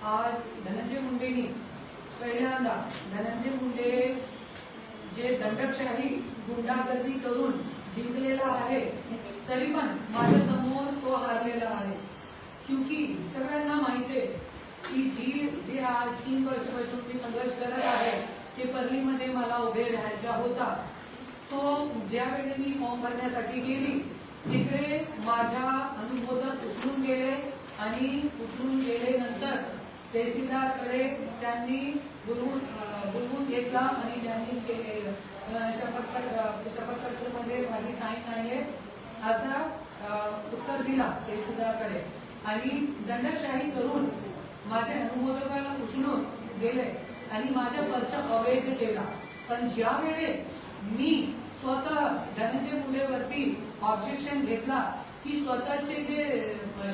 आज धनंजय मुंडेंनी पहिल्यांदा धनंजय मुंडे जे दंडकशाही गुंडागर्दी करून जिंकलेला आहे तरी पण माझ्या समोर तो हारलेला आहे. क्योंकि सगळ्यांना माहिती आहे की जे आज 3 वर्षापासून मी संघर्ष करत आहे ते परलीमध्ये मला उभे राहायचा होता. तो ज्यावेळी मी फॉर्म भरण्यासाठी गेली तिकडे माझ्या अनुमोदक उचलून गेले आणि उचलून गेल्यानंतर तहसीलदारकडे त्यांनी बोलवून घेतला आणि त्यांनी शपथपत्रामध्ये माझी साईन आहे असा उत्तर दिला तहसीलदारकडे आणि दंडकशाही करून माझ्या अनुमोदकाला उचलून गेले आणि माझा पर्चा अवैध केला. पण ज्या वेळे मी स्वतः धनंजय मुंडेवरती ऑब्जेक्शन घेतला की स्वतःचे जे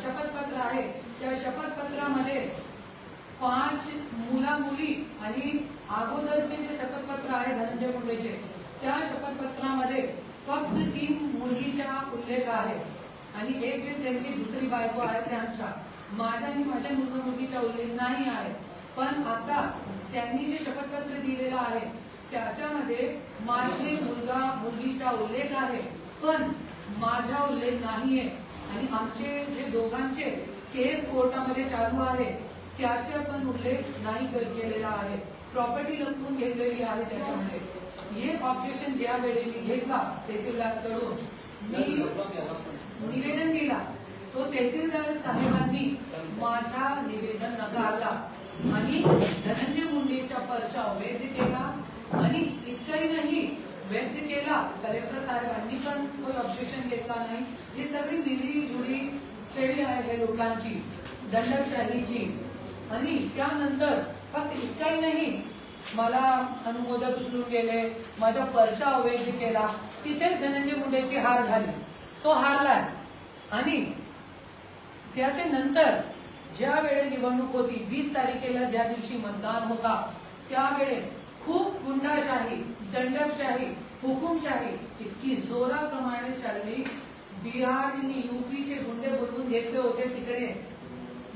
शपथपत्र आहे त्या शपथपत्रामध्ये 5 मुला मुली आणि अगोदरचे जे शपथपत्र आहे धनंजय मुंडेचे त्या शपथपत्रामध्ये फक्त 3 मुलगीचा उल्लेख आहे आणि एक जे त्यांची दुसरी बायको आहे त्यांचा माझ्या आणि माझ्या मुलगीचा उल्लेख नाही आहे. पण आता त्यांनी जे शपथपत्र दिलेलं आहे त्याच्यामध्ये माझे मुलगीचा उल्लेख आहे पण माझा उल्लेख नाहीये आणि आमचे जे दोघांचे केस कोर्टामध्ये चालू आहे त्याचा पण उल्लेख नाही केलेला आहे. प्रॉपर्टी लपवून घेतलेली आहे त्याच्यामध्ये. हे ऑब्जेक्शन ज्या वेळी मी घेतला तहसीलदारकडून मी निवेदन दिला तो तहसीलदार साहेबांनी माझा निवेदन नकारला आणि धनंजय मुंडेचा पर्चा वैध केला आणि इतकंही नाही वैध केला. कलेक्टर साहेबांनी पण कोणी ऑब्जेक्शन घेतला नाही. ही सगळी मिली जुळी खेळी आहे लोकांची दंडकशाहीची. आणि त्यानंतर फक्त इतकंही नाही मला अनुमोदक उचलून गेले माझा पर्चा अवैध केला. तिथेच धनंजय मुंडेची हार झाली. तो हारलाय आणि त्याच्या नंतर ज्या वेळे निवडणूक होती 20 तारखेला ज्या दिवशी मतदान होता त्यावेळे खूप गुंडाशाही दंडकशाही हुकुमशाही इतकी जोराप्रमाणे चालली. बिहार आणि यूपीचे गुंडे बोलवून घेतले होते तिकडे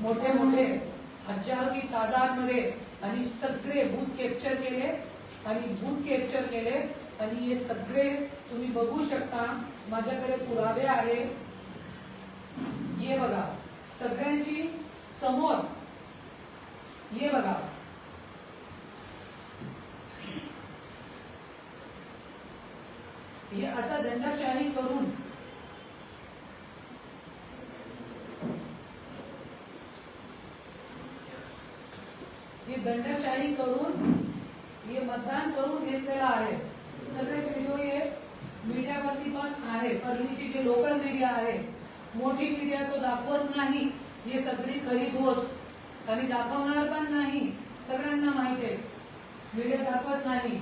मोठे मोठे हजारो की तादाद मध्ये आणि सगळे बूथ कॅप्चर केले आणि हे सगळे तुम्ही बघू शकता. माझ्याकडे पुरावे आहे. ये बघा सगळ्यांची समोर ये बघा हे असा दंडशाही करून हे मतदान करून घेतलेलं आहे. सगळे व्हिडिओ हे मीडियावरती पण आहे. परलीची जे लोकल मीडिया आहे मोठी मीडिया तो दाखवत नाही. हे सगळी खरी गोष्ट आणि दाखवणार पण नाही. सगळ्यांना माहिती आहे मीडिया दाखवत नाही.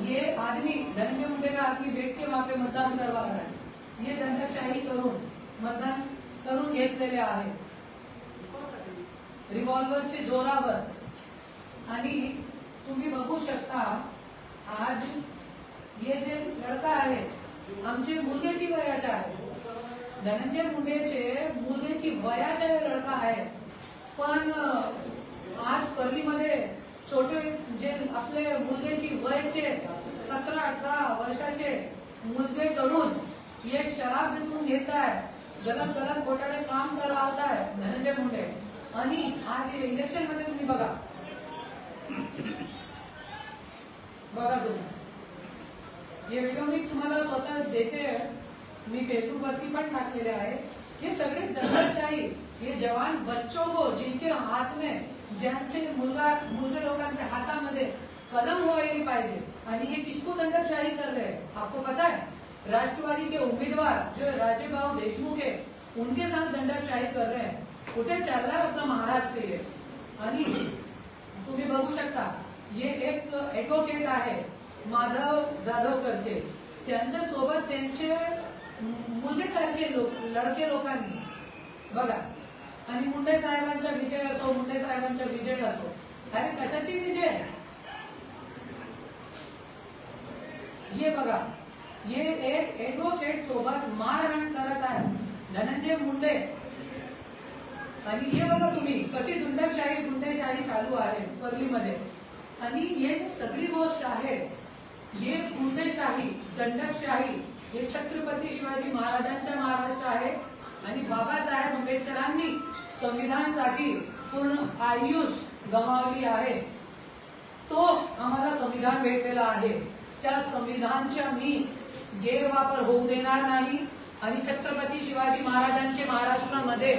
ये आदमी धनंजय मुंडे का आदमी बैठ के वहां पे मतदान करवा रहा है. ये दंडकशाही करून मतदान करून घेतलेले आहे रिव्हॉल्वरचे जोरावर. आणि तुम्ही बघू शकता आज ये जे लड़का आहे आमचे मुलगेची वयाचा आहे. धनंजय मुंडेचे मुलगेची वयाचा लड़का आहे. पण आज परलीमध्ये छोटे जे आपले मुलगेची वयाचे 17-18 वर्षाचे मुलगे करून ये शराब विकून घेत आहे. गलत घोटाळे काम करवत आहे धनंजय मुंडे. आणि आज इलेक्शन मध्ये तुम्ही बघा तुम्ही ये व्हिडिओ मी तुम्हाला स्वतः देते. मी फेसबुक वरती पण टाकलेले आहे. हे सगळे दंडकशाही ये जवान बच्चों को जिनके हाथ में ज्यांचे मुलगे लोकांच्या हातामध्ये कलम व्हायला पाहिजे आणि हे किसको दंडकशाही कर रहे हैं आपको पता है. राष्ट्रवादी के उम्मीदवार जो राजेभाऊ देशमुख है उनके साथ दंडकशाही कर रहे हैं. कुठे चाललाय आपला महाराष्ट्र ये. आणि तुम्ही बघू शकता ये एक ऍडव्होकेट आहे माधव जाधव करते. त्यांच्या सोबत त्यांचे मुलगेसारखे लडके लोकांनी बघा. आणि मुंडे साहेबांचा विजय असो मुंडे साहेबांचा विजय असो. अरे कशाची विजय. ये बघा ये एक एडवोकेट सोबत मारहाण करत आहे धनंजय मुंडे. आणि हे बघा तुम्ही कशी दंडशाही गुंडेशाही चालू आहे परलीमध्ये. आणि हे जी सगळी गोष्ट आहे, हे गुंडेशाही दंडशाही हे छत्रपती शिवाजी महाराजांचा महाराष्ट्र आहे. आणि बाबासाहेब आंबेडकरांनी संविधानासाठी पूर्ण आयुष्य गमावली आहे. तो आम्हाला संविधान भेटलेला आहे. त्या संविधानाचा मी गैरवापर होऊ देणार नाही. आणि छत्रपती शिवाजी महाराजांचे महाराष्ट्रामध्ये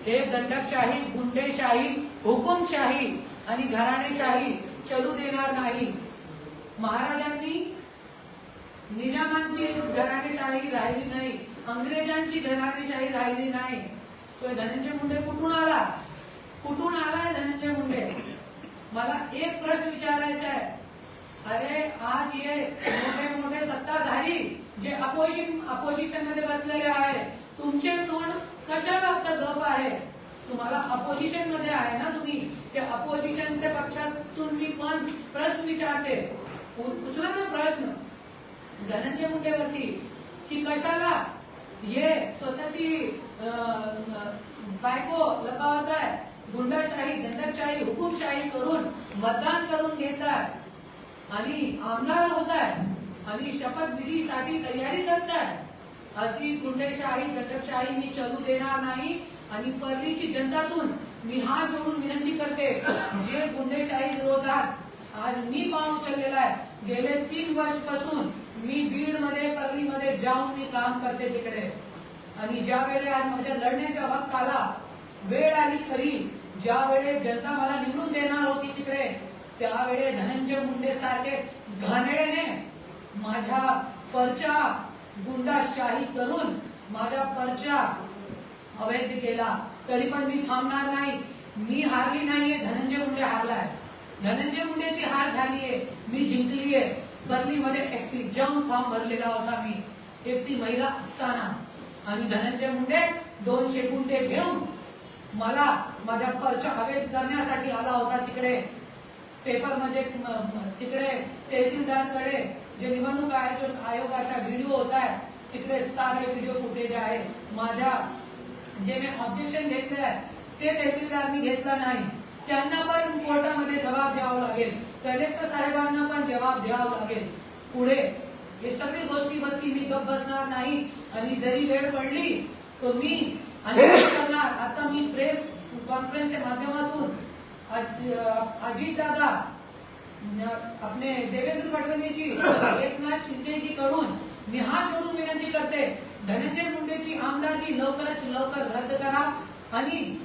हे दंडकशाही गुंडेशाही हुकुमशाही आणि घराणेशाही चलू देणार नाही. महाराजांनी निजामांची घराणेशाही राहिली नाही, अंग्रेजांची घराणेशाही राहिली नाही. तो धनंजय मुंडे कुठून आला? कुठून आलाय धनंजय मुंडे? मला एक प्रश्न विचारायचा आहे. अरे आज ये मोठे मोठे सत्ताधारी जे अपोजिशन मध्ये बसलेले आहे, तुमचे तोंड कशाला आता गप आहे? तुम्हाला अपोजिशन मध्ये आहे ना तुम्ही, त्या अपोजिशनच्या पक्षातून मी पण प्रश्न विचारते. उचला ना प्रश्न धनंजय मुंडेवरती की कशाला हे स्वतःची बायको लपवत आहे, गुंडाशाही दंडशाही हुकुमशाही करून मतदान करून घेत आहे आणि आमदार होत आहे आणि शपथविधीसाठी तयारी करत आहे. अशी गुंडेशाही दंडशाही मी चलू देणार नाही. आणि परलीची जनतातून मी हात जोडून विनंती करते, जे गुंडेशाही विरोधात आज मी पाऊल उचललेला आहे, गेले 3 वर्षापासून मी बीड मध्ये परलीमध्ये जाऊन मी काम करते तिकडे. आणि ज्या वेळेला आज माझ्या लढण्याचा वक्त आला, वेळ आली खरी, ज्या वेळेस जनता मला निवडून देणार होती तिकडे, त्यावेळे धनंजय मुंडे सारखे घाणेरड्याने माझ्या परचा गुंडाशाही करून माझा परचा अवैध केला. तरी पण मी थांबणार नाही. मी हारली नाहीये, धनंजय मुंडे हारलाय. धनंजय मुंडेची हार झालीये, मी जिंकलीये. परलीमध्ये एकटी जाऊन फॉर्म भरलेला होता मी, एकटी महिला असताना. आणि धनंजय मुंडे 200 गुंठे घेऊन मला माझ्या परचा अवैध करण्यासाठी आला होता तिकडे. पेपरमध्ये तिकडे तहसीलदारकडे जे निवडणूक आयोगाचा व्हिडिओ होता आहे, तिकडे सारे व्हिडिओ फुटेज आहे. माझ्या जे मी ऑब्जेक्शन घेतले आहे ते तहसीलदारनी घेतलं नाही. त्यांना पण कोर्टामध्ये जबाब द्यावा लागेल, कलेक्टर साहेबांना पण जबाब द्यावा लागेल. पुढे हे सगळी गोष्टीवरती मी गप्प बसणार नाही. आणि जरी वेळ पडली तर मी आंदोलन करणार. आता मी प्रेस कॉन्फरन्सच्या माध्यमातून अजित दादा अपने देवेंद्र फडणवीस जी एकनाथ शिंदे जी कडून मी हात जोडून विनंती करते, धनंजय मुंडेची आमदारकी लवकरच लवकर रद्द करा आणि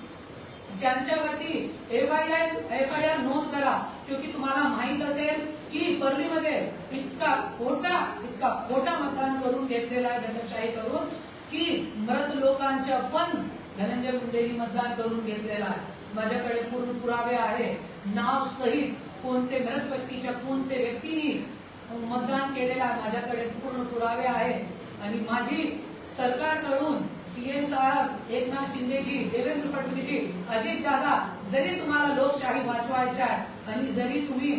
त्यांच्यावरती एफआयआर नोंद करा. क्योंकि तुम्हाला माहित असेल की परलीमध्ये इतका खोटा मतदान करून घेतलेला आहे दंडशाही करून, की मृत लोकांच्या पण धनंजय मुंडेंनी मतदान करून घेतलेला आहे. माझ्याकडे पूर्ण पुरावे आहे, नाव सहित कोणते मृत व्यक्तीच्या कोणते व्यक्तींनी मतदान केलेला माझ्याकडे पूर्ण पुरावे आहे. आणि माझी सरकारकडून सीएम साहेब एकनाथ शिंदेजी, देवेंद्र फडणवीसजी, अजित दादा, जरी तुम्हाला लोकशाही वाचवायच्या आहे आणि जरी तुम्ही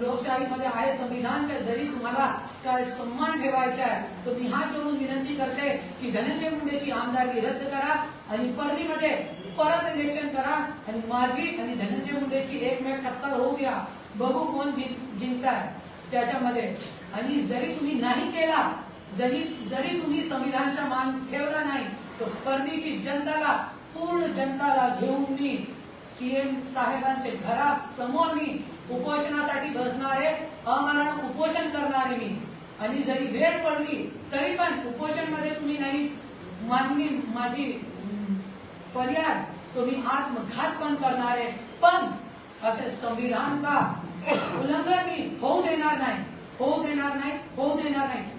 लोकशाहीमध्ये आहे संविधानच्या, जरी तुम्हाला काय सन्मान ठेवायचा आहे, तर मी हात जोडून विनंती करते की धनंजय मुंडेची आमदारकी रद्द करा आणि परलीमध्ये परत इलेक्शन करा आणि माझी आणि धनंजय मुंडेची एकमेक टक्कर होऊ द्या. बघू कोण जिंकताय त्याच्यामध्ये. आणि जरी तुम्ही नाही केला, जरी तुम्ही संविधानाचा मान ठेवला नाही, तर परलीची जनताला पूर्ण जनताला घेऊन मी सीएम साहेबांचे घरात समोर मी उपोषणासाठी बसणारे, अमरण उपोषण करणारे मी. आणि जरी वेळ पडली तरी पण उपोषण मध्ये तुम्ही नाही मानली माझी फरियाद, तुम्ही आत्मघात पण करणारे, पण असे संविधान का उल्लंघन मी होऊ देणार नाही.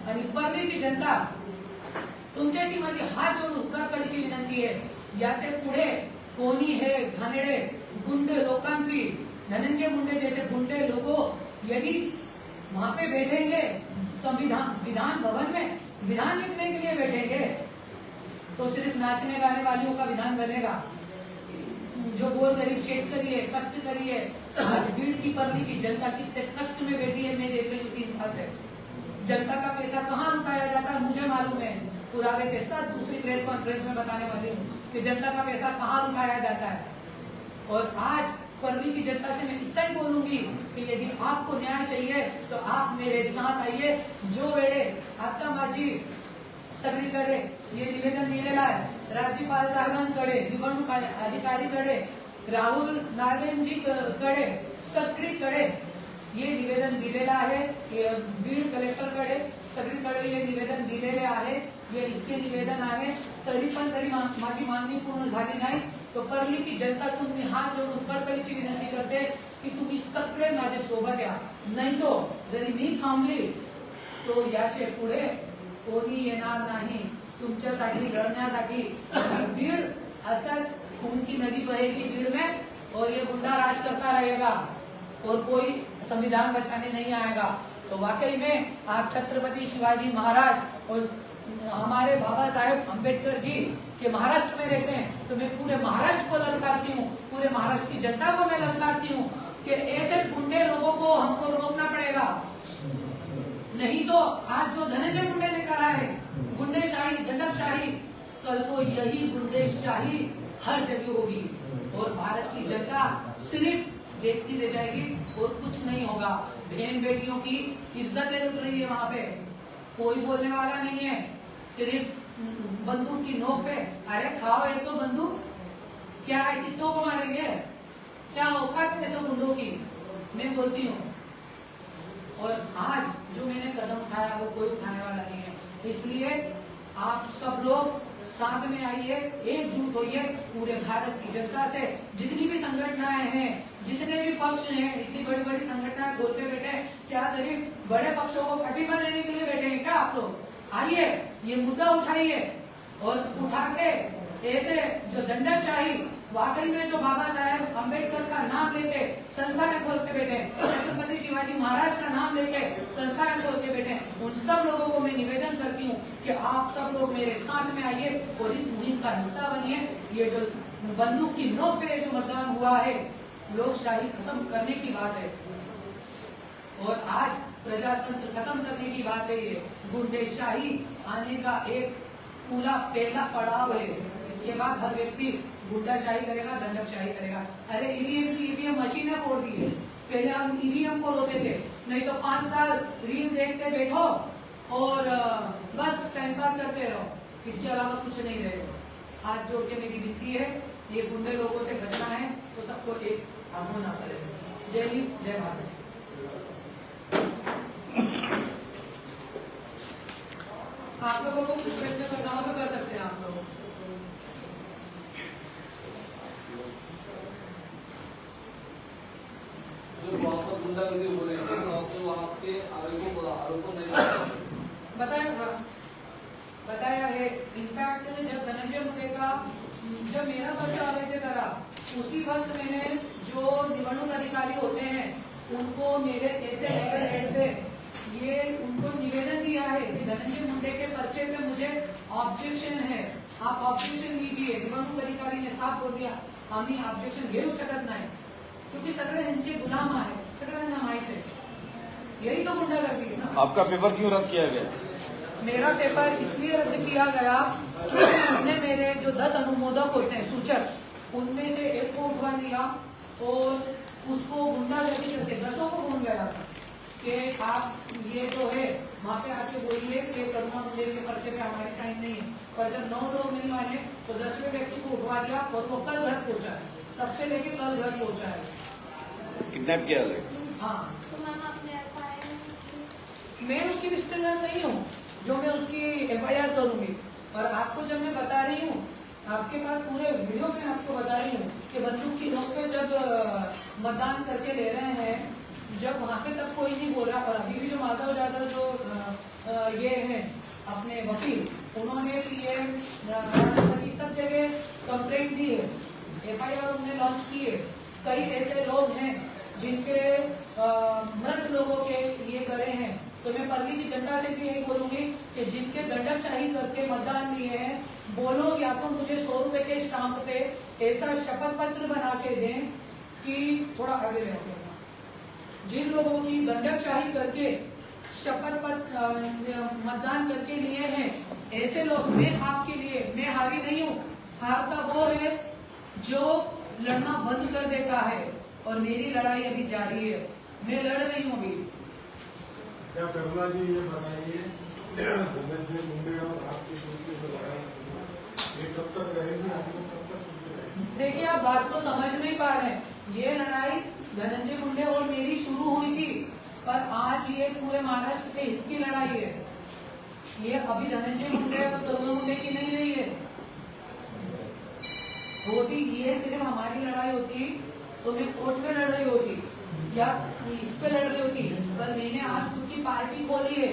आणि परलीची जनता तुमच्याशी माझी हात जोडून कळकळीची विनंती आहे, याचे पुढे कोणी हे घाणेरडे गुंडे लोकांची, धनंजय मुंडे जैसे गुंडे लोगों यदि वहां पे बैठेंगे विधान भवन में विधान लिखने के लिए बैठेंगे, तो सिर्फ नाचने गाने वालों का विधान बनेगा. जो गोर गरीब शेतकरी है, कष्टकरी है, भीड़ की परली की जनता कितने कष्ट में बैठी है, मैं देख रही हूँ 3 साल से. जनता का पैसा कहाँ लुटाया जाता है मुझे मालूम है, पुरावे के साथ दूसरी प्रेस कॉन्फ्रेंस में बताने वाली हूँ. कि जनता का पैसा कहाँ लुटाया जाता है। और आज परली की जनता से मैं इतना ही बोलूंगी कि यदि आपको न्याय चाहिए तो आप मेरे साथ आइए। जो वेळे आता माझी सगळीकडे हे निवेदन दिलेलं आहे राज्यपाल साहेबांकडे, निवडणूक अधिकारीकडे, राहुल नार्वेंजीकडे, सगळीकडे हे निवेदन दिलेलं आहे। बीड कलेक्टरकडे सगळीकडे हे निवेदन दिलेले आहे। हे इतके निवेदन आहे तरी पण माझी मागणी पूर्ण झाली नाही तो परली की जनतातून मी हात जोडून कळकळीची विनंती करते की तुम्ही सगळे माझ्या सोबत या। नाही तो जरी मी थांबली तो याचे पुढे कोणी येणार नाही तुमच्यासाठी लढण्यासाठी। बीड असंच खून की नदी बहेगी बीड में और ये गुंडा राज करता रहेगा और कोई संविधान बचाने नहीं आएगा। तो वाकई में आप छत्रपति शिवाजी महाराज और हमारे बाबा साहेब अम्बेडकर जी के महाराष्ट्र में रहते हैं तो मैं पूरे महाराष्ट्र को ललकारती हूँ, पूरे महाराष्ट्र की जनता को मैं ललकारती हूँ कि ऐसे गुंडे लोगों को हमको रोकना पड़ेगा। नहीं तो आज जो धनंजय मुंडे ने करा है गुंडेशाही, दंडकशाही, कल को यही गुंडेशाही हर जगह होगी और भारत की जनता सिर्फ देखती रह जाएगी और कुछ नहीं होगा। बहन बेटियों की इज्जतें लुट रही है वहाँ पे, कोई बोलने वाला नहीं है। सिर्फ बंदूक की नोक पे अरे खाओ एक तो बंदूक, क्या है कितनों को मारेंगे, क्या औकात है सब गुंडों की। मैं बोलती हूँ और आज जो मैंने कदम उठाया वो कोई उठाने वाला नहीं है। इसलिए आप सब लोग साथ में आइए, एकजुट होइए पूरे भारत की जनता से। जितनी भी संगठनाएं हैं, जितने भी पक्ष हैं, इतनी बड़ी बड़ी संगठनाएं बोलते बैठे क्या सिर्फ बड़े पक्षों को प्रतिभा देने के लिए बैठे हैं क्या आप लोग? आइए ये मुद्दा उठाइए और उठा के ऐसे जो दंडकशाही वाकई में जो बाबा साहेब अम्बेडकर का नाम लेके संस्थाएं खोल के बैठे, छत्रपति शिवाजी महाराज का नाम लेके संस्थाएं खोल के बैठे, उन सब लोगों को मैं निवेदन करती हूँ कि आप सब लोग मेरे साथ में आइए और इस मुहिम का हिस्सा बनिए। ये जो बंदूक की नोक पे जो मतदान हुआ है लोकशाही खत्म करने की बात है और आज प्रजातंत्र खत्म करने की बात है। ये गुंडेशाही आने का एक पूरा पहला पड़ाव है। इसके बाद हर व्यक्ति गुंडाशाही करेगा, दंडकशाही करेगा। अरे ईवीएम की ईवीएम मशीनें फोड़ दी है, पहले हम ईवीएम को रोकते थे, नहीं तो 5 साल रील देखते बैठो और बस टाइम पास करते रहो, इसके अलावा कुछ नहीं रहेगा। हाथ जोड़ के मेरी विनती है, ये गुंडे लोगों से बचना है तो सबको एक होना पड़ेगा। जय हिंद, जय भारत। आप लोगों को कुछ प्रश्न करना हो तो कर सकते हैं आप लोग। जो वहाँ पर गुंडागर्दी हो रही थी तो वहाँ के आरोपों नहीं बताया है। इनफैक्ट जब धनंजय मुंडे का जब मेरा पर्चा आवेदन करा उसी वक्त मैंने जो निवडणूक अधिकारी होते हैं उनको मेरे ऐसे लेवल हेड पे ये उनको निवेदन दिया है कि धनंजय मुंडे के पर्चे पे मुझे ऑब्जेक्शन है, आप ऑब्जेक्शन लीजिए। निवडणूक अधिकारी ने साफ बोल दिया आम्ही ऑब्जेक्शन घेऊ शकत नाही क्योंकि सगळे ह्यांचे गुलाम आहे, सगळ्यांना माहित है। यही तो गुंडागर्दी है ना। आपका पेपर क्यों रद्द किया गया? मेरा पेपर इसलिए रद्द किया गया क्योंकि उन्होंने मेरे जो 10 अनुमोदक होते हैं सूचक उनमें से एक को उठवा दिया और उसको गुंडागर्दी करके 10 को फोन गया कि आप ये जो है वहाँ पे आके बोलिए कि करुणा मुंडे के पर्चे पे हमारी साइन नहीं है। पर जब 9 लोग नहीं माने तो 10वें व्यक्ति को उठवा दिया और वो कल घर पहुंचा है, तब से लेके कल घर पहुंचा है। किडनैप किया गया? हाँ, मैं उसकी रिश्तेदार नहीं हूँ जो मैं उसकी FIR करूंगी। और आपको जब मैं बता रही हूँ, आपके पास पूरे वीडियो में आपको बता रही हूँ कि बंदूक की नोक पे जब मतदान करके ले रहे हैं, जब वहाँ पे तक कोई नहीं बोल रहा। और अभी भी जो माधव यादव जो ये है अपने वकील, उन्होंने PM राष्ट्रपति सब जगह कंप्लेंट दी है, FIR उन्होंने लॉन्च की है। कई ऐसे लोग हैं जिनके मृत लोगों के ये करे हैं। तो मैं परली की जनता से भी यही बोलूंगी कि जिनके दंडकशाही करके मतदान लिए हैं, वो लोग या तो मुझे 100 रुपए के स्टाम्प पे ऐसा शपथ पत्र बना के दें कि थोड़ा आगे रहते हैं। जिन लोगों की दंडकशाही करके शपथ पत्र मतदान करके लिए हैं, ऐसे लोग, मैं आपके लिए, मैं हारी नहीं हूँ, हारता वो है जो लड़ना बंद कर देता है, और मेरी लड़ाई अभी जारी है। मैं लड़ रही हूँ अभी। क्या करना जी ये बताइए, धनंजय मुंडे और आपकी सूची में लड़ाई ये कब तक रहेगी, आप लोग कब तक सुनते रहेंगे? देखिए, आप बात को समझ नहीं पा रहे हैं। ये लड़ाई धनंजय मुंडे और मेरी शुरू हुई थी, पर आज ये पूरे महाराष्ट्र के हित की लड़ाई है। ये अभी धनंजय मुंडे और तरुण मुंडे की नहीं रही है। होती ये सिर्फ हमारी लड़ाई होती तो मैं कोर्ट में लड़ रही होती या इस पे लड़ रही होती, पर मैंने आज खुद की पार्टी खोली है।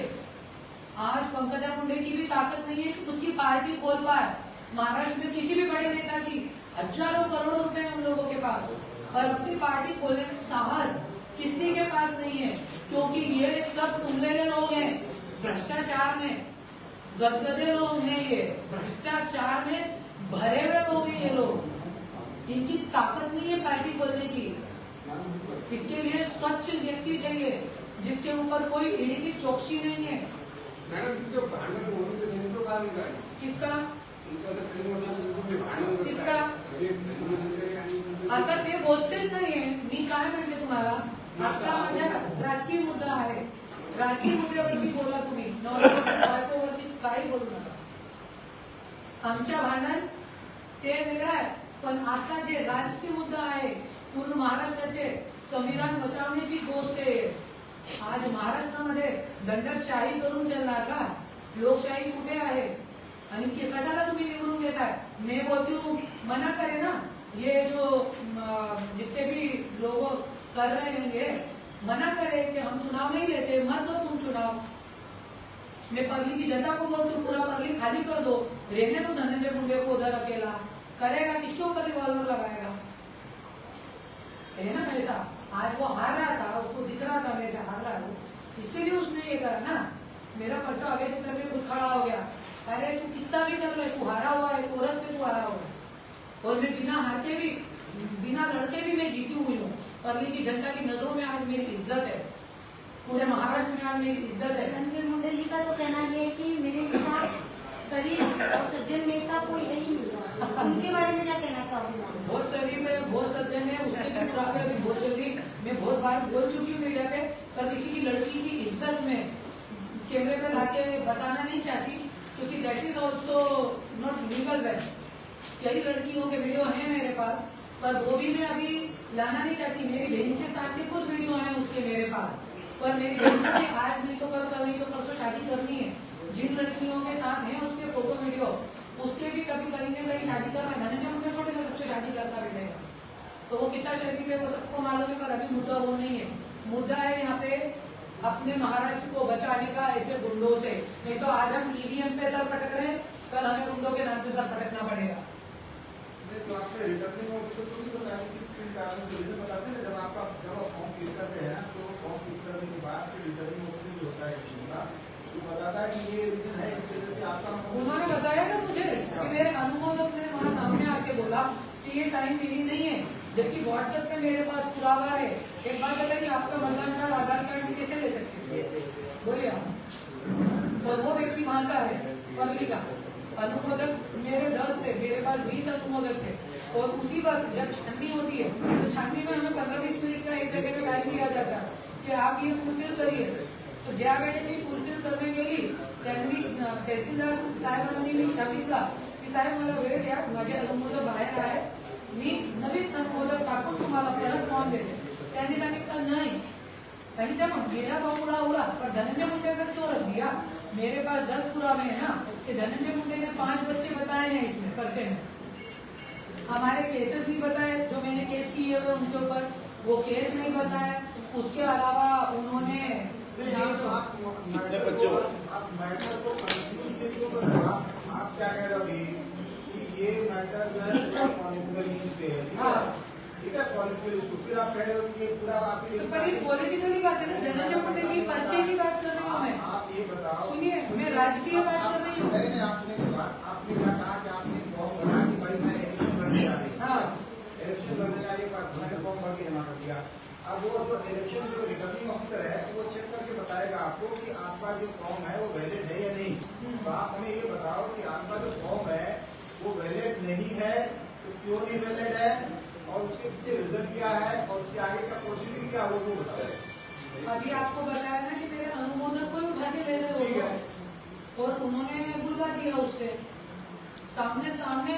आज पंकजा मुंडे की भी ताकत नहीं है कि खुद की पार्टी खोल पाए। महाराष्ट्र में किसी भी बड़े नेता की हजारों करोड़ों रुपए हैं उन लोगों के पास, और अपनी पार्टी खोलने का साहस किसी के पास नहीं है, क्योंकि ये सब तुमले लोग हैं। भ्रष्टाचार में गदगदे लोग हैं, ये भ्रष्टाचार में भरे हुए लोग हैं ये लोग। इनकी ताकत नहीं है पार्टी खोलने की। इसके लिए स्वच्छ व्यक्ति चाहिए जिसके ऊपर कोई ईडी की चौकसी नहीं है। मैडम जो भांडण होने से नेमकं कारण काय? किसका किसका? आता ते गोष्टीच नाहीये। मी काय म्हणते तुम्हाला, आता माझ्या राजकीय मुद्दा आहे। राजकीय मुद्द्यावरती बोला तुम्ही, बायकोवरती काही बोलू नका। आमच्या भांडण ते वेगळं आहे, पण आता जे राजकीय मुद्दा आहे पूर्ण महाराष्ट्राचे संविधान बचावण्याची गोष्ट आहे। आज महाराष्ट्रामध्ये दंडशाही करून चालणार का? लोकशाही कुठे आहे आणि कशाला तुम्ही निवडून घेताय? मैं बोलती हूँ मना करे ना, ये जो जितने भी लोग कर रहे हैं ये मना करे कि हम चुनाव नहीं लेते, मत दो तुम चुनाव। मैं परली की जनता को बोलती हूँ पूरा परली खाली कर दो, रहने दो धनंजय मुंडे को उधर अकेला। करेगा किसके ऊपर रिवॉल्वर लगाएगा? है ना मेरे साथ। आज वो हार रहा था, उसको दिख रहा था मेरे से हार रहा है, इसके लिए उसने ये करा ना। मेरा पर्चा अवैध करके खुद खड़ा हो गया। अरे तू कितना भी कर ले, तू हारा हुआ है, औरत से तू हारा हुआ है, और मैं बिना हार के भी बिना लड़के भी मैं जीती हुई हूँ। परली की जनता की नजरों में आज मेरी इज्जत है, पूरे महाराष्ट्र में आज मेरी इज्जत है। धनंजय मुंडे जी का तो कहना ये है कि मेरे साथ शरीफ और सज्जन नेता कोई है ही नहीं। उनके बारे में क्या कहना चाहूँगी? बहुत शरीफ है, बहुत सज्जन है, उसके भी पुरावे अभी बहुत जल्दी। मैं बहुत बार बोल चुकी हूँ मीडिया पे, पर किसी की लड़की की इज्जत में कैमरे पे लाके बताना नहीं चाहती, क्योंकि that is also not legal well. कई लड़कियों के वीडियो हैं मेरे पास, पर वो भी मैं अभी लाना नहीं चाहती। मेरी बहन के साथ के खुद वीडियो हैं उसके मेरे पास, पर मेरी बहन को भी आज नहीं तो कल नहीं तो परसों शादी करनी है। जिन लड़कियों के साथ है उसके फोटो वीडियो, उसके भी कभी करेंगे कहीं शादी करना। धनंजय मुंडे थोड़ी ना सबसे शादी करता बैठेगा, तो वो कितना शरीफ है वो सबको मालूम है, पर अभी मुद्दा वो नहीं है। मुद्दा है यहाँ पे अपने महाराष्ट्र को बचाने का ऐसे गुंडों से। नहीं तो आज हम ईवीएम पे सर पटक रहे हैं, कल हमें गुंडों के नाम पे सर पटकना पड़ेगा। तो आपने रिटर्निंग ऑफिसर को भी बताया कि किस कारण से रीजन बताते हैं। जब आप फॉर्म फिल करते हैं तो फॉर्म फिल करने के बाद रिटर्निंग ऑफिसर जो होता है का, वो बताता है कि ये रीजन है, इस वजह से आपका। उन्होंने बताया ना मुझे कि मेरे अनुमोदक ने वहाँ सामने आके बोला कि ये साइन मेरी नहीं है, जबकि व्हाट्सएप पे मेरे पास पुरावा है। एक बात बताइए, आपका मतदान कार्ड आधार कार्ड कैसे ले सकते हैं? बोलिए आप। और वो व्यक्ति वहाँ का है, परली का। अनुमोदक मेरे 10 थे, मेरे पास 20 अनुमोदक थे, और उसी वक्त जब छाननी होती है तो छाननी में हमें 15-20 मिनट का एक घंटे का टाइम दिया जाता है कि आप ये फुलफिल करिए। तो ज्या वेळेस मी फुलफिल करने गेली त्यांनी तहसीलदार साहेबांनी मी सांगितलं की साहेब मला वेळ द्या, माझे अनुमोदक बाहेर आहे, मी नवीन अनुमोदक टाकून तुम्हाला परत फॉर्म देते। त्यांनी सांगितलं नाही, आणि जब मेरा फॉर्म उड़ा, पर धनंजय मुंडे का क्यों रख दिया? मेरे पास 10 पुरावे हैं ना कि धनंजय मुंडे ने 5 बच्चे बताए हैं इसमें पर्चे में। हमारे केसेस नहीं बताए, जो मैंने केस किए हुए उनके ऊपर वो केस नहीं बताए। उसके अलावा उन्होंने कितने बच्चे हो? आप मैटर को कंफ्यूज क्यों कर रहे हो? आप क्या कह रहे हो कि ये मैटर जो है पॉलिटिकल इशू पे है, ठीक है, पॉलिटिकल इशू। फिर आप कह रहे हो कि ये पूरा आपकी पॉलिटिकली बात है, धनंजय मुंडे की पर्चे की बात कर रही हूँ मैं। आप ये बताओ, सुनिए, मैं राजकीय बात कर रही हूँ। नहीं, आपने क्या कहा कि आपने फॉर्म भरा कि भाई मैं इलेक्शन लड़ने जा रही हूँ। इलेक्शन लड़ने जा रही है, मैंने फॉर्म भर के जमा कर दिया। अब वो जो इलेक्शन जो रिटर्निंग ऑफिसर है वो चेक करके बताएगा आपको कि आपका जो फॉर्म है वो वैलिड है या नहीं। तो आप हमें ये बताओ कि आपका जो फॉर्म है वो वैलिड नहीं है तो क्यों नहीं वैलिड है और उसके पीछे रीजन क्या है और उसके आगे का प्रोसीडिंग क्या हो वो बताओ। अभी आपको बताया ना कि मेरे अनुमोदन को उठा के ले गए ठीक वो है। लोग। और उन्होंने बुलवा दिया उससे सामने सामने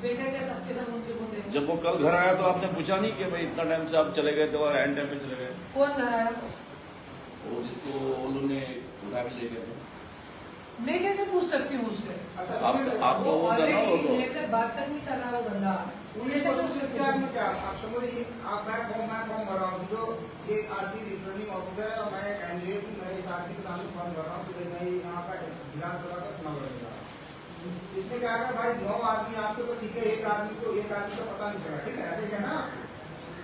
बेटे के सबके सब उनसे बोले। जब वो कल घर आया तो आपने पूछा नहीं कि भाई इतना टाइम से आप चले गए थे और एंड टाइम पे चले गए? कौन घर आया? वो जिसको उन्होंने उठा के ले गए थे। मैं कैसे पूछ सकती हूँ उससे? अच्छा आप वो वो था ना वो ऑलरेडी तो मेरे से बात तक नहीं कर रहा वो बंदा। पुलिस को पूछ क्या आपने क्या आप समझिए आप मैं फॉर्म भर रहा हूँ जो एक आदमी रिटर्निंग ऑफिसर है और मैं कैंडिडेट हूँ मैं इस आदमी के सामने फॉर्म भर रहा हूँ कि मैं यहाँ का विधानसभा का चुनाव लड़ने जा रहा हूँ। इसमें क्या है भाई 9 आदमी आपको तो ठीक है एक आदमी का पता नहीं चला ठीक है ऐसे क्या ना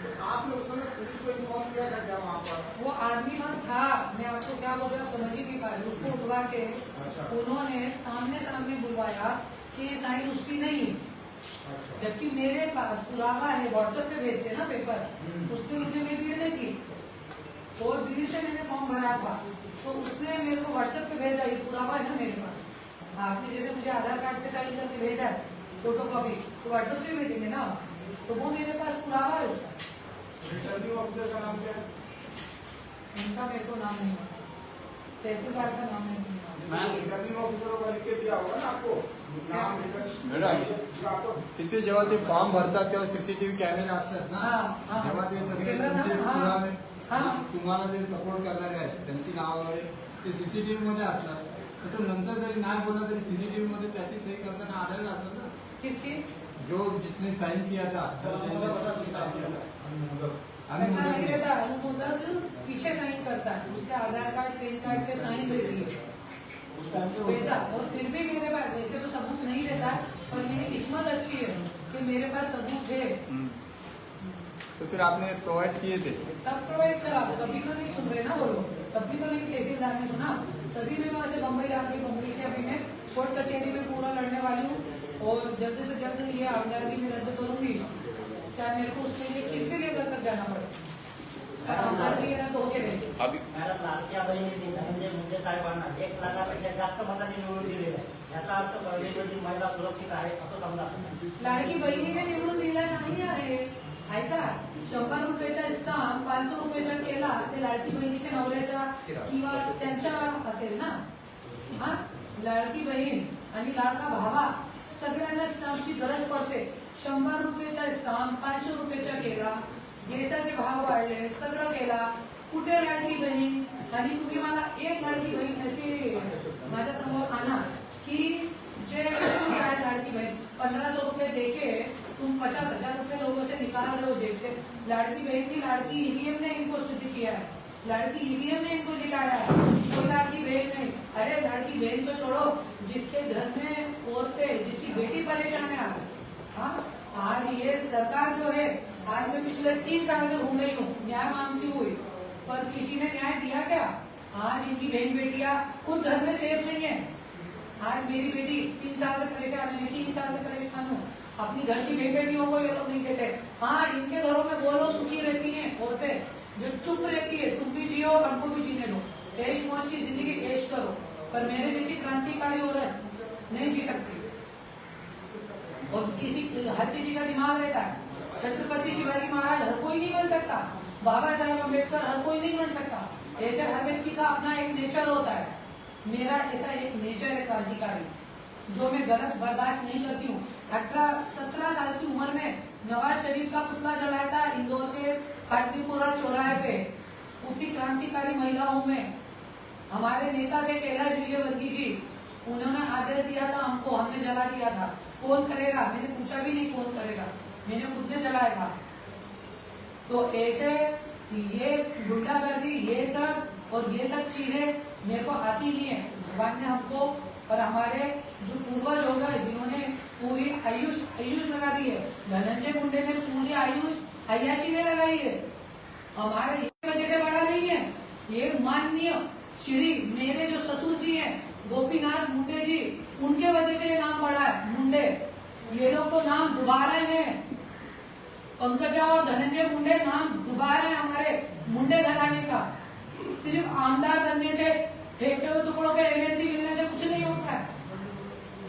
तो आपने उस समय पुलिस को इन्फॉर्म किया था क्या वहाँ पर? वो आदमी वहाँ था मैं आपको क्या बोल रहा हूँ समझ ही नहीं पा रही। उसको उठवा के अच्छा। उन्होंने सामने सामने बुलवाया कि ये साइन उसकी नहीं है। जबकि मेरे पास पुरावा है व्हाट्सएप पे भेजते ना पेपर उसने मुझे मैं भीड़ में थी और भीड़ से मैंने फॉर्म भरा था तो उसने मेरे को व्हाट्सएप पे भेजा ये पुरावा है ना मेरे पास। आपने जैसे मुझे आधार कार्ड पे साइन करके भेजा है फोटो कॉपी तो व्हाट्सएप से भेजेंगे ना तो वो मेरे पास पुरावा है उसका। रिटर्निंग ऑफिसर का नाम क्या है? उनका मेरे को नाम नहीं मालूम तहसीलदार का नाम नहीं मालूम। रिटर्निंग ऑफिसर का लिख के दिया होगा ना आपको नाम मॅडम. आपको तिथे जेव्हा ते फॉर्म भरतात तेव्हा सीसीटीव्ही कॅमेरे असतात ना हा, हा. जेव्हा ते सगळे कॅमेरा तुमचे हा. पुरावे हा. तुम्हाला जे सपोर्ट करणारे आहेत त्यांची नाव वगैरे ते सीसीटीव्ही मध्ये असतात तर तो नंतर जरी नाही बोलला तरी सीसीटीव्ही मध्ये त्याची सही करताना आढळलं असेल ना किसकी? जो जिसने साइन किया था ऐसा नहीं रहता अनुमोदक पीछे साइन करता है उसके आधार कार्ड पैन कार्ड पे साइन रहती है वैसा। और फिर भी मेरे पास वैसे तो सबूत नहीं रहता पर मेरी किस्मत अच्छी है कि मेरे पास सबूत है। तो फिर आपने प्रोवाइड किए थे सब प्रोवाइड करा तभी तो नहीं सुन रहे ना वो लोग तभी तो नहीं तहसीलदार ने सुना तभी मैं वहाँ से बम्बई आ गई। बम्बई से अभी मैं कोर्ट कचहरी में पूरा लड़ने वाली हूँ और जल्द से जल्द ये आमदनी में रद्द करूंगी चाहे मेरे को उसके लिए किस भी लेवल तक जाना पड़े पर आमदनी रद्द होके रहेगी। अभी मॅडम लाडक्या बहिणीने धनंजय मुंडे साहेबांना 1 लाखापेक्षा जास्त मतांनी निवडून दिलेलं आहे याचा अर्थ परळीमधील महिला सुरक्षित आहे असं समजा। लाडकी बहिणीने निवडून दिला नाही आहे ऐका 100 रुपयाचा स्टाम्प 500 रुपयाचा केला ते लाडकी बहिणीच्या नवऱ्याच्या किंवा त्यांच्या असेल ना। हा लाडकी बहीण आणि लाडका भावा सगळ्यांना स्टाम्पची गरज पडते। 100 रुपयाचा स्टाम्प 500 रुपयाचा केला गॅसाचे भाव वाढले सगळं केला कुठे लाडकी बहीण? आणि तुम्ही मला एक लाडकी बहीण अशी माझ्या समोर आणा की जे आहे लाडकी बहन 1500 रुपए देके तुम 50,000 रुपए लोगों से निकाल रहे हो जेब से। लाड़की बहन की लाड़की ईवीएम ने इनको सिद्ध किया है लाड़की ईवीएम ने इनको जिताया है कोई लाड़की बहन नहीं। अरे लाड़की बहन को छोड़ो जिसके घर में औरतें जिसकी बेटी परेशान है आज। हाँ आज ये सरकार जो है आज मैं पिछले 3 साल से घूम रही हूँ न्याय मांगती हुई पर किसी ने न्याय दिया क्या? आज इनकी बहन बेटियां खुद घर में सेफ नहीं है। आज मेरी बेटी 3 साल से परेशान है मैं 3 साल से परेशान हूँ अपनी घर की बहन बेटियों को ये लोग नहीं देते। हाँ इनके घरों में वो लोग सुखी रहती हैं औरतें जो चुप रहती है तुम भी जियो हमको भी जीने दो ऐश मौज की जिंदगी ऐश करो पर मेरे जैसी क्रांतिकारी औरत नहीं जी सकती। और हर किसी का दिमाग रहता है। छत्रपति शिवाजी महाराज हर कोई नहीं बन सकता बाबा साहेब अम्बेडकर हर कोई नहीं बन सकता। ऐसे हर व्यक्ति का अपना एक नेचर होता है। मेरा ऐसा एक नेचर है क्रांतिकारी जो मैं गलत बर्दाश्त नहीं करती हूँ। 17 साल की उम्र में नवाज शरीफ का पुतला जलाया था इंदौर के पाटलीपुरा चौराहे पे। उतनी क्रांतिकारी महिलाओं में हमारे नेता थे कैलाश विजयवर्गीय जी उन्होंने आदेश दिया था हमको हमने जला दिया था। कौन करेगा? मैंने पूछा भी नहीं कौन करेगा मैंने खुद ने जलाया था। तो ऐसे ये गुंडागर्दी ये सब चीजें मेरे को आती नहीं है। भगवान ने हमको और हमारे जो पूर्वज हो गए जिन्होंने पूरी आयुष लगा दी है। धनंजय मुंडे ने पूरी आयुष अय्याशी में लगाई है। हमारे ये वजह से बड़ा नहीं है ये माननीय श्री मेरे जो ससुर जी हैं गोपीनाथ मुंडे जी उनके वजह से नाम पड़ा है मुंडे। ये लोग तो नाम डुबा रहे हैं पंकजा और धनंजय मुंडे नाम डुबा रहे हैं हमारे मुंडे घराने का। सिर्फ आमदार बनने से फेंके हुए टुकड़ों के एमएलसी मिलने से कुछ नहीं होता है।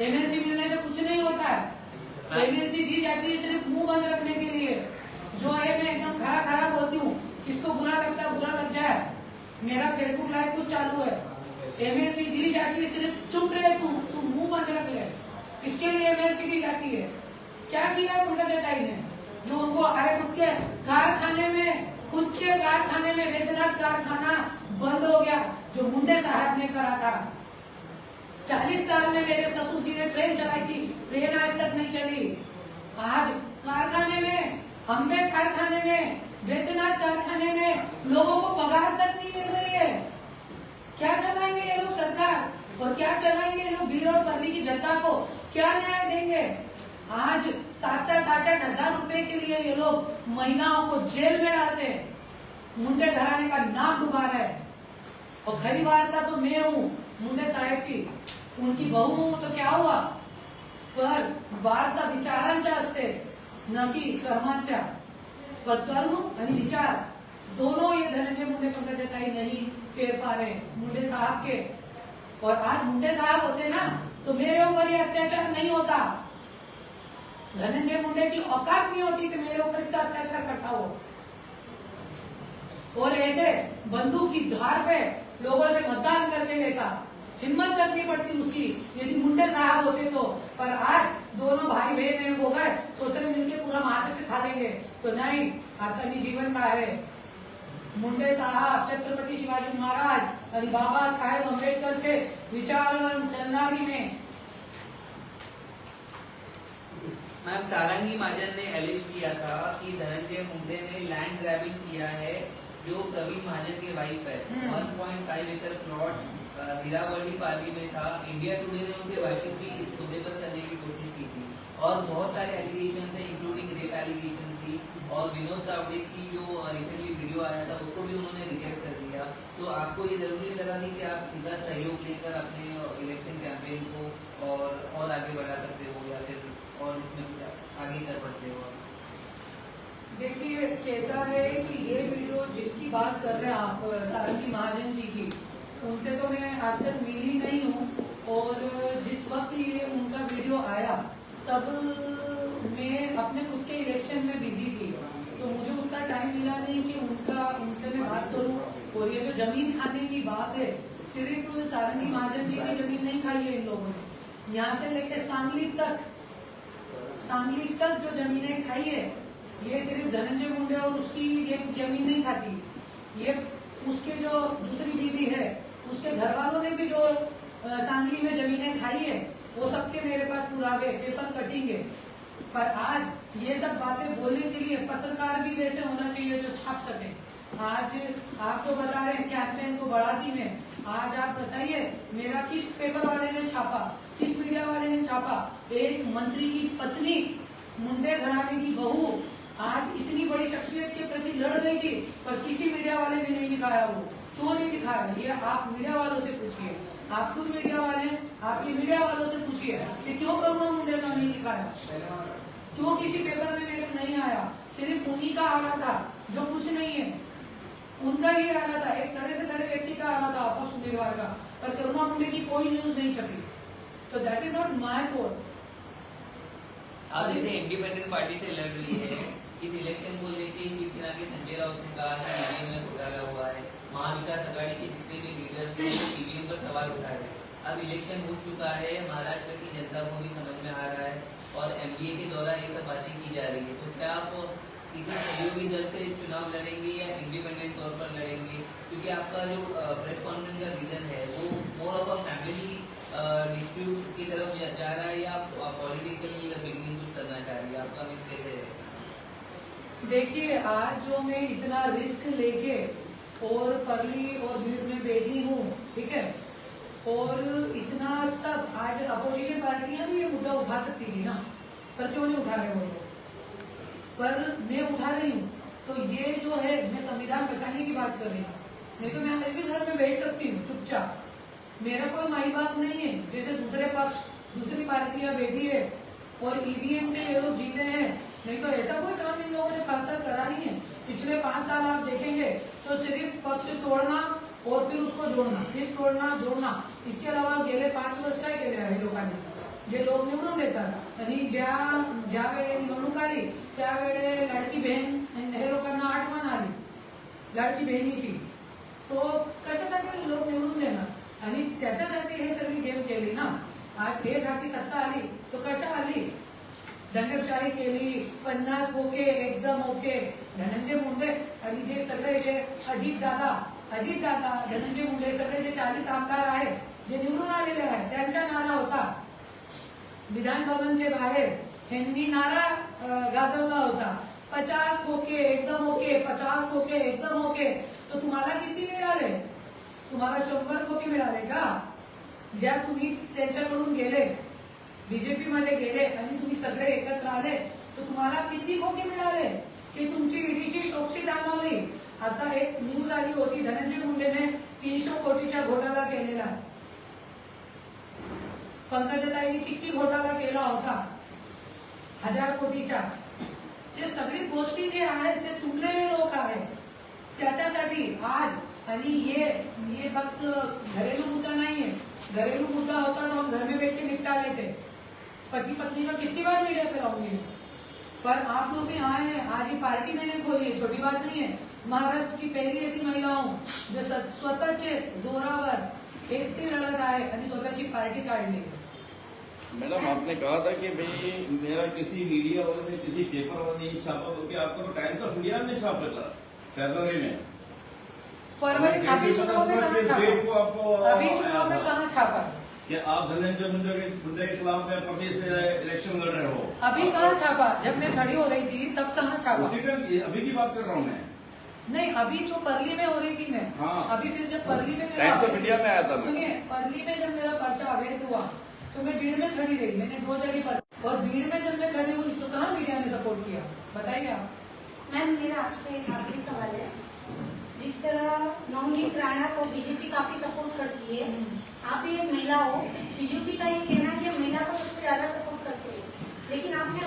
एमएलसी मिलने से कुछ नहीं होता है। एमएलसी दी जाती है सिर्फ मुंह बंद रखने के लिए। जो है मैं एकदम खरा खरा बोलती हूँ, किसको बुरा लगता है बुरा लग जाए। मेरा फेसबुक लाइव कुछ चालू है। एमएलसी दी जाती है सिर्फ चुप रहे तू मुंह बंद रख ले। किसके लिए एमएलसी दी जाती है? क्या किया है पंकज अटाई ने जो उनको अरे खुद के कारखाने में वैद्यनाथ कारखाना बंद हो गया जो मुंडे साहब ने करा था। 40 साल में मेरे ससुर जी ने ट्रेन चलाई थी, ट्रेन आज तक नहीं चली। आज कारखाने में, अम्बे कारखाने में, वैद्यनाथ कारखाने में लोगों को पगार तक नहीं मिल रही है। क्या चलाएंगे ये लोग सरकार, और क्या चलाएंगे ये लोग भीड़ और परली की जनता को? क्या न्याय देंगे? आज 7-7, 8-8 हजार रुपए के लिए ये लोग महिलाओं को जेल में डालते हैं। मुंडे घराने का नाम डुबा रहे हैं। और खरी वारसा तो मैं हूँ मुंडे साहेब की, उनकी बहू हूँ तो क्या हुआ, पर वारसा विचारांचा असते न की कर्मांचा। पर कर्म आणि विचार दोनों ये धनंजय मुंडे पंकज अटाई नहीं पेर पा रहे मुंडे साहब के। और आज मुंडे साहब होते ना तो मेरे ऊपर ये अत्याचार नहीं होता। धनंजय मुंडे की औकात नहीं होती कि मेरे ऊपर इतना अत्याचार करता हो। और ऐसे बंदूक की धार पे लोगों से मतदान करने लेता हिम्मत करनी पड़ती उसकी यदि मुंडे साहब होते तो। पर आज दोनों भाई बहन हो गए, सोच रहे मिलके पूरा महाराष्ट्र खा लेंगे, तो नहीं। आपका भी जीवन का है। मुंडे साहब छत्रपति शिवाजी महाराज और बाबा साहेब अम्बेडकर से विचारवन चलनारी में। मैम, सारंगी महाजन ने एलिज किया था कि धनंजय मुंडे ने लैंड ग्रैबिंग किया है जो प्रवीण महाजन की वाइफ है। 1.5 एकड़ प्लॉट हीरावर्ली पाली में था। इंडिया टुडे ने उनके वाइफ की इस मुद्दे पर करने की कोशिश की थी और बहुत सारे एलिगेशन थे, इंक्लूडिंग रेप एलिगेशन थी। और विनोद तावड़े की जो रिसेंटली वीडियो आया था उसको भी उन्होंने रिजेक्ट कर दिया। तो आपको ये जरूरी लगा नहीं कि आप इनका सहयोग लेकर अपने इलेक्शन कैंपेन को और आगे बढ़ा सकते हो या फिर और इसमें आगे कर सकते हो? देखिए कैसा है कि ये वीडियो जिसकी बात कर रहे हैं आप सारंगी महाजन जी की, उनसे तो मैं आज तक मिली नहीं हूँ। और जिस वक्त ये उनका वीडियो आया तब मैं अपने खुद के इलेक्शन में बिजी थी, तो मुझे उतना टाइम मिला नहीं कि उनसे मैं बात करूँ। और ये जो जमीन खाने की बात है, सिर्फ सारंगी महाजन जी की जमीन नहीं खाई है इन लोगों ने, यहाँ से लेके सांगली तक जो जमीनें खाई है ये सिर्फ धनंजय मुंडे और उसकी ये जमीन नहीं खाती। ये उसके जो दूसरी बीवी है उसके घर वालों ने भी जो सांगली में जमीनें खाई है वो सबके मेरे पास पुरावे पेपर कटिंग है। पर आज ये सब बातें बोलने के लिए पत्रकार भी वैसे होना चाहिए जो छाप सके। आज आप जो बता रहे हैं कैंपेन को बढ़ाती में, आज आप बताइए मेरा किस पेपर वाले ने छापा, किस मीडिया वाले ने छापा? एक मंत्री की पत्नी, मुंडे घराने की बहू आज इतनी बड़ी शख्सियत के प्रति लड़ गई थी, पर किसी मीडिया वाले ने नहीं दिखाया। वो क्यों नहीं दिखाया? ये आप मीडिया वालों से पूछिए। आप खुद मीडिया वाले, आपके मीडिया वालों से पूछिए कि क्यों करुणा मुंडे का नहीं दिखाया, क्यों किसी पेपर में मेरे नहीं आया। सिर्फ उन्हीं का आ रहा था जो कुछ नहीं है, उनका ही आ रहा था। एक सड़े से सड़े व्यक्ति का आ रहा था आपस उम्मीदवार का, पर करुणा मुंडे की कोई न्यूज नहीं छपी। तो that is not my fault. आप जैसे इंडिपेंडेंट पार्टी से लड़ रही है, इस इलेक्शन को लेकर शिवसेना के संजय राउत ने कहा कि ईवीएम में घोटाला हुआ है। महाविकास आघाड़ी के जितने भी लीडर थे ईवीएम पर सवाल उठा रहे। अब इलेक्शन हो चुका है, महाराष्ट्र की जनता को भी समझ में आ रहा है और एमडीए के द्वारा ये सब बातें की जा रही है। तो क्या आप किसी सहयोगी दल से चुनाव लड़ेंगे या इंडिपेंडेंट तौर पर लड़ेंगे? क्योंकि आपका जो प्रेस कॉन्फ्रेंस का रीजन है वो more of a family dispute की तरफ जा रहा है या पॉलिटिकल बिगनिंग कुछ करना चाह रही है? आपका मिस कैसे है? देखिए आज जो मैं इतना रिस्क लेके और परली और भीड़ में बैठी हूँ, ठीक है, और इतना सब आज अपोजिशन पार्टियां भी ये मुद्दा उठा सकती थी ना, पर क्यों नहीं उठा रहे वो लोग? पर मैं उठा रही हूँ। तो ये जो है मैं संविधान बचाने की बात कर रही हूँ, नहीं तो मैं आज भी घर में बैठ सकती हूँ चुपचाप। मेरा कोई माई बाप नहीं है जैसे दूसरे पक्ष दूसरी पार्टियां बैठी है और ईवीएम से ये लोग जीते हैं। नहीं तो ऐसा कोई काम इन लोगों ने 5 साल करा नहीं है। पिछले 5 साल आप देखेंगे तो सिर्फ पक्ष तोड़ना और फिर उसको जोड़ना, फिर तोड़ना जोड़ना, इसके अलावा गेले 5 वर्ष काय केले आहे लोकांनी? जे लोक निवडून देतात आणि ज्या वेळे निवडणूक आली त्यावेळे लाडकी बहीण हे लोकांना आठवण आली लाडकी बहिणीची, तो कशासाठी लोक निवडून देणार आणि त्याच्यासाठी हे सगळी गेम केली ना. आज हे जाती सत्ता आली तो कशा आली, दंडशाही केली, 50 ओके एकदम ओके. धनंजय मुंडे आणि जे सगळे जे अजित दादा धनंजय मुंडे सगळे जे 40 आमदार आहेत जे निवडून आलेले आहेत त्यांचा नारा होता विधान भवनचे बाहेर, ह्यांनी नारा गाजवला होता 50 ओके एकदम ओके, 50 ओके एकदम ओके. तो तुम्हाला किती मिळाले, तुम्हाला 100 ओके मिळाले का, ज्या तुम्ही त्यांच्याकडून गेले बीजेपी मध्ये गेले आणि तुम्ही सगळे एकत्र आले तर तुम्हाला किती खोके मिळाले की तुमची ईडीची शोक्षी थांबवली. आता एक न्यूज आली होती धनंजय मुंडेने 300 कोटीचा घोटाळा केलेला, पंकजाताईंनी चिठ्ठी घोटाळा केला होता 1000 कोटीचा. ते सगळी गोष्टी जे आहेत ते तुटलेले लोक आहेत त्याच्यासाठी आज. आणि ये फक्त घरेलू मुद्दा नाहीये, घरेलू मुद्दा होता तो हम घर में बैठ के निपटा लेते, पति पत्नी का कितनी बार मीडिया पे लाऊंगी. पर आप लोग भी आए हैं, आज ये पार्टी मैंने खोली है, छोटी बात नहीं है. महाराष्ट्र की पहली ऐसी महिला हूं जो स्वतःचे जोरावर एकटी लढत आहे आणि स्वतःची पार्टी काढली. मैडम आपने कहा था कि भाई मेरा किसी मीडिया वाले ने किसी पेपर वाले ने छापा, क्योंकि आपको तो टाइम्स ऑफ इंडिया ने छापा था फरवरी में. फरवरी अभी चुनाव में कहाँ छापा, अभी चुनाव में कहाँ छापा कि आप धनंजय मुंडे के खिलाफ में पति से इलेक्शन लड़ रहे हो. अभी कहाँ छापा, जब मैं खड़ी हो रही थी तब कहाँ छापा. उसी में अभी की बात कर रहा हूँ मैं. नहीं, अभी जो परली में हो रही थी मैं, हाँ. अभी फिर जब परली में टाइम्स ऑफ इंडिया में आया था मैं. सुनिए, परली में जब मेरा पर्चा अवैध हुआ तो मैं भीड़ में खड़ी रही, मैंने 2 जगह पर, और भीड़ में जब मैं खड़ी हुई तो कहाँ मीडिया ने सपोर्ट किया, बताइए आप. मैम मेरा आपसे एक आखिरी सवाल है. जिस तरह नवनीत राणा को बीजेपी काफी सपोर्ट करती है, आप भी एक महिला हो, बीजेपी का ये कहना है कि महिला को सबसे ज्यादा सपोर्ट करते हैं, लेकिन आपने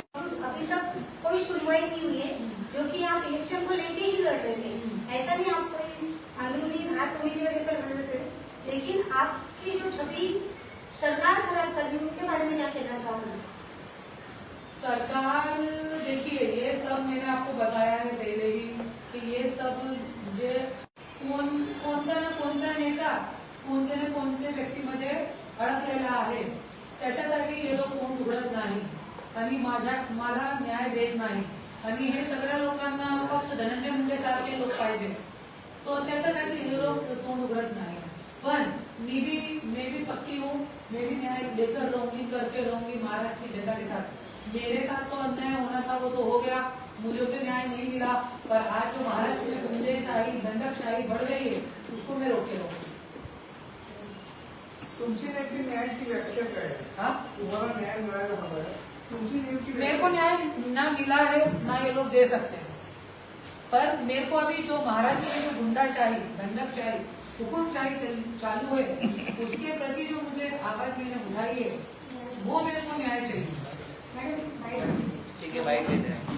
अभी तक कोई सुनवाई नहीं हुई है, जो कि आप इलेक्शन को लेके ही लड़ रहे थे. ऐसा नहीं आप कोई अंदरूनी हाथ होने की वजह से लड़ रहे थे, लेकिन आपकी जो छवि सरकार खराब कर रही है उनके बारे में क्या कहना चाहोगे. सरकार देखिए, ये सब मैंने आपको बताया है पहले ही कि ये सब जे कोणता ना कोणता नेता कोणत्या ना कोणत्या व्यक्तीमध्ये अडकलेला आहे, त्याच्यासाठी हे लोक कोण उघडत नाही आणि मला न्याय देत नाही. आणि हे सगळ्या लोकांना फक्त धनंजय मुंडे सारखे लोक पाहिजे, तो त्याच्यासाठी हे लोक तोंड उघडत नाही. पण मैं भी पक्की हूँ, मैं भी न्याय लेकर रहूंगी, करके रहूंगी महाराष्ट्र की जनता के साथ. मेरे साथ तो अन्याय होना था वो तो हो गया, मुझे तो न्याय नहीं मिला, पर आज जो महाराष्ट्र में गुंडेशाही दंडकशाही बढ़ गई है उसको मैं रोके रहूंगी. तुमची नेमकी न्यायाची व्याख्या काय आहे? हाँ, तुम्हाला न्याय मिळायला हवा आहे, तुमची नेमकी मेरे को न्याय ना मिला है ना ये लोग दे सकते हैं, पर मेरे को अभी जो महाराष्ट्र में जो गुंडाशाही दंडकशाही हुकुमशाही चालू है उसके प्रति जो मुझे आवाज मैंने उठाई है वो मेरे को न्याय चाहिए. मैडम ठीक है, बाइक लेते हैं.